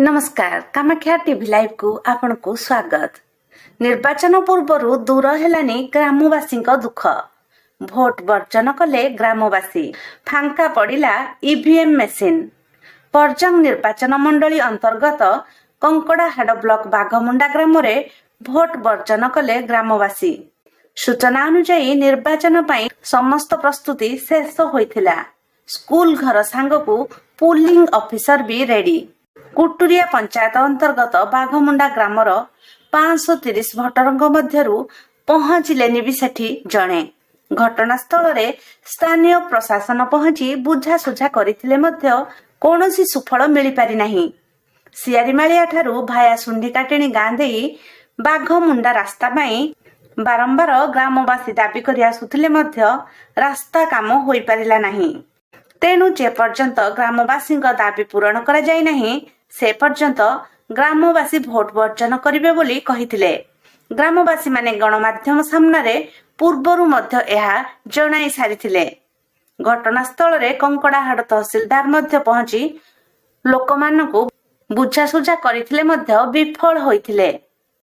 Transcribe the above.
नमस्कार Kamakhya TV live को आपण को स्वागत। निर्वाचन पूर्व दूर हेलानी ग्रामवासी दुख। भोट वर्जन कले ग्रामवासी। फांका पड़िला ईवीएम मेसीन। परजंग निर्वाचन मंडली अंतर्गत कंकड़ाहाड़ ब्लॉक बाघमुंडा ग्राम रे भोट वर्जन कले ग्रामवासी। सूचना अनुसार निर्वाचन पाई समस्त प्रस्तुति शेष होइथिला। स्कूल घर सांगकू पोलिंग ऑफिसर भी रेडी। कुटुरिया पंचायत अंतर्गत बाघमुंडा ग्रामर 530 भोटरंग मध्यरु पहुंचिलेनि भी सेठी जणे। घटनास्थल रे स्थानीय प्रशासन पहुंची बुझासुझा करिथिले मध्य कोनोसी सुफल मिली पारि नाही। सियारीमालिया ठारू भाया सुंडीकाटेणी गां देई बाघमुंडा रास्ता पाई बारंबार ग्रामवासी दाबी करि आसुथिले मध्य रास्ता काम होई पारिला नाही। तेणु जे पर्यंत ग्रामवासी दाबी पूरण करा जाय नाही से पर्यंत ग्रामवासी भोट वर्जन करिवे बोली कहिथिले। ग्रामवासी माने गणमाध्यम सामने पूर्वरु मध्य एहा जणाई सारिथिले। घटनास्थल रे कंकड़ाहाड़ तहसीलदार मध्य पहुंची लोकमानकु बुझासुझा करिथिले मध्य विफल होइथिले।